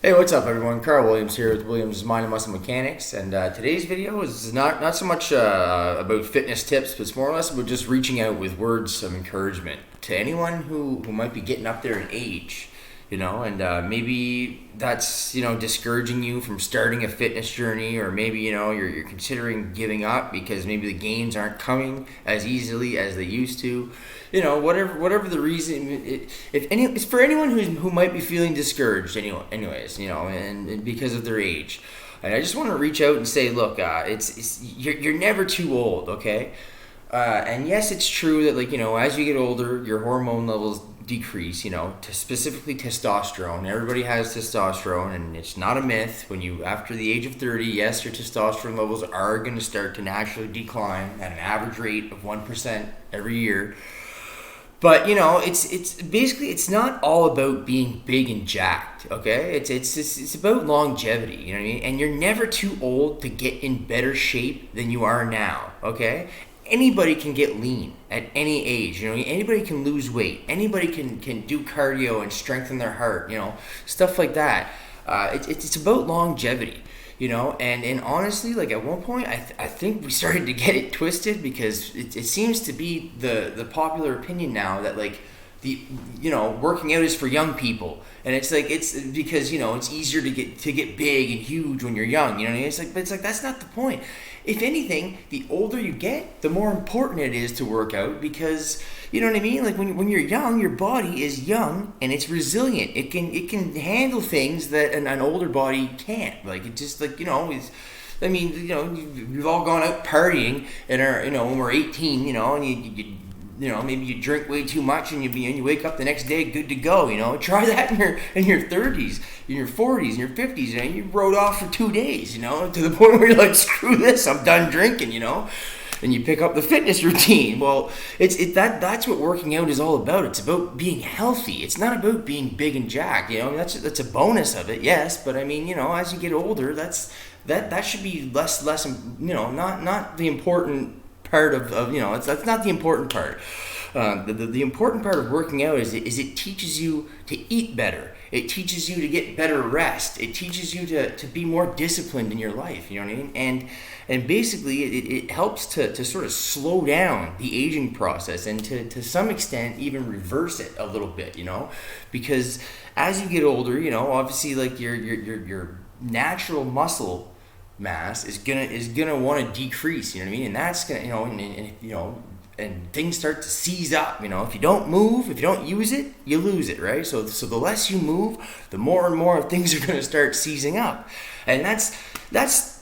Hey, what's up, everyone? Carl Williams here with Williams Mind and Muscle Mechanics, and today's video is not so much about fitness tips, but it's more or less about just reaching out with words of encouragement to anyone who might be getting up there in age, and maybe that's discouraging you from starting a fitness journey, or maybe you're considering giving up because maybe the gains aren't coming as easily as they used to. Whatever the reason, it's for anyone who might be feeling discouraged. Anyways, and because of their age, and I just want to reach out and say, look, you're never too old, okay? And yes, it's true that as you get older, your hormone levels decrease. To specifically testosterone. Everybody has testosterone, and it's not a myth. When you after the age of 30, yes, your testosterone levels are going to start to naturally decline at an average rate of 1% every year. But it's basically it's not all about being big and jacked, okay? It's about longevity, you know what I mean? And you're never too old to get in better shape than you are now, okay? Anybody can get lean at any age, anybody can lose weight, anybody can do cardio and strengthen their heart, stuff like that. It's about longevity. And honestly, at one point, I think we started to get it twisted, because it seems to be the popular opinion now that the working out is for young people, and it's because it's easier to get big and huge when you're young, but it's like that's not the point. If anything, the older you get, the more important it is to work out, because you know what I mean. When you're young, your body is young and it's resilient. It can handle things that an older body can't. We've all gone out partying when we're 18, and maybe you drink way too much, and you wake up the next day good to go. Try that in your 30s, in your 40s, in your 50s. You rode off for 2 days, to the point where you're like, screw this, I'm done drinking. And you pick up the fitness routine. Well, that's what working out is all about. It's about being healthy. It's not about being big and jacked. That's a bonus of it, yes. But as you get older, that should be less. Not the important part of that's not the important part. The important part of working out is it teaches you to eat better. It teaches you to get better rest. It teaches you to be more disciplined in your life. You know what I mean? And basically, it helps to sort of slow down the aging process, and to some extent even reverse it a little bit. Because as you get older, obviously your natural muscle mass is gonna want to decrease. You know what I mean? And that's gonna and things start to seize up. If you don't move, if you don't use it, you lose it, right? So the less you move, the more and more things are going to start seizing up, and that's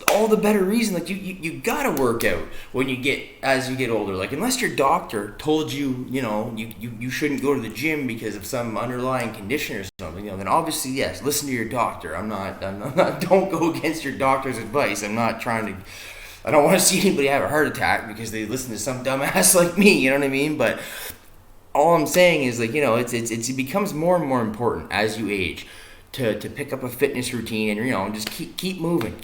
all the better reason. You gotta work out as you get older. Unless your doctor told you you shouldn't go to the gym because of some underlying condition or something, then obviously yes, listen to your doctor. I'm not don't go against your doctor's advice. I don't want to see anybody have a heart attack because they listen to some dumbass like me, you know what I mean? But all I'm saying is it becomes more and more important as you age to pick up a fitness routine, and just keep moving.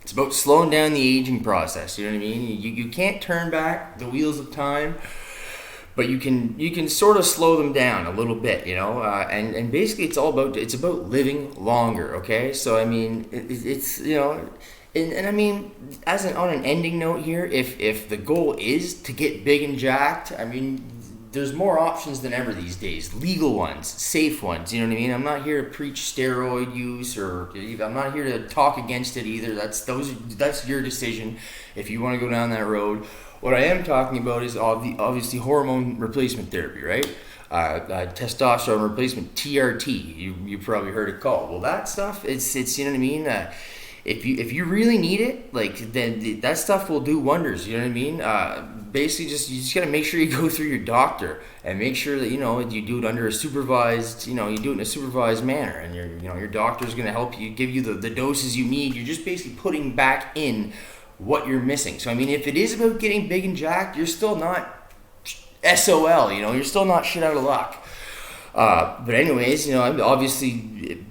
It's about slowing down the aging process, you know what I mean? You can't turn back the wheels of time, but you can sort of slow them down a little bit, and basically it's about living longer, okay? So I mean it's And I mean, on an ending note here, if the goal is to get big and jacked, I mean, there's more options than ever these days. Legal ones, safe ones, you know what I mean? I'm not here to preach steroid use, or I'm not here to talk against it either. That's your decision if you want to go down that road. What I am talking about is obviously hormone replacement therapy, right? Testosterone replacement, TRT. You probably heard it called. Well, that stuff, it's you know what I mean? If you really need it, then that stuff will do wonders. You know what I mean? Basically, you just gotta make sure you go through your doctor and make sure that you do it under a supervised. You do it in a supervised manner, and your doctor's gonna help you, give you the doses you need. You're just basically putting back in what you're missing. So I mean, if it is about getting big and jacked, you're still not SOL. You're still not shit out of luck. But anyways, obviously.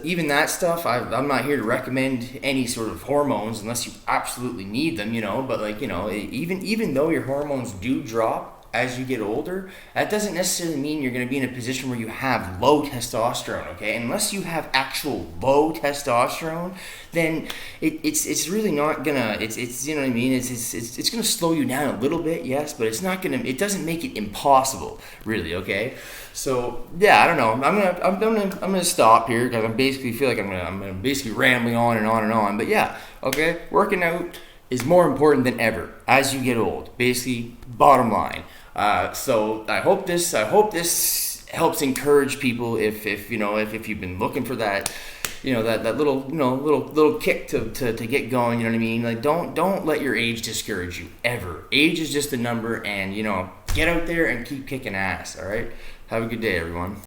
Even that stuff, I'm not here to recommend any sort of hormones unless you absolutely need them, but even though your hormones do drop as you get older, that doesn't necessarily mean you're going to be in a position where you have low testosterone, okay? Unless you have actual low testosterone, then it's really not gonna, it's you know what I mean, it's gonna slow you down a little bit, yes, but it's not gonna, it doesn't make it impossible, really, okay? So yeah, I don't know. I'm gonna stop here because I basically feel like I'm basically rambling on and on and on. But yeah, okay, working out is more important than ever as you get old. Basically, bottom line. So I hope this helps encourage people if you know if you've been looking for that, you know, that little, you know, little kick to get going. You know what I mean? Like don't let your age discourage you ever. Age is just a number, and you know, get out there and keep kicking ass. All right. Have a good day, everyone.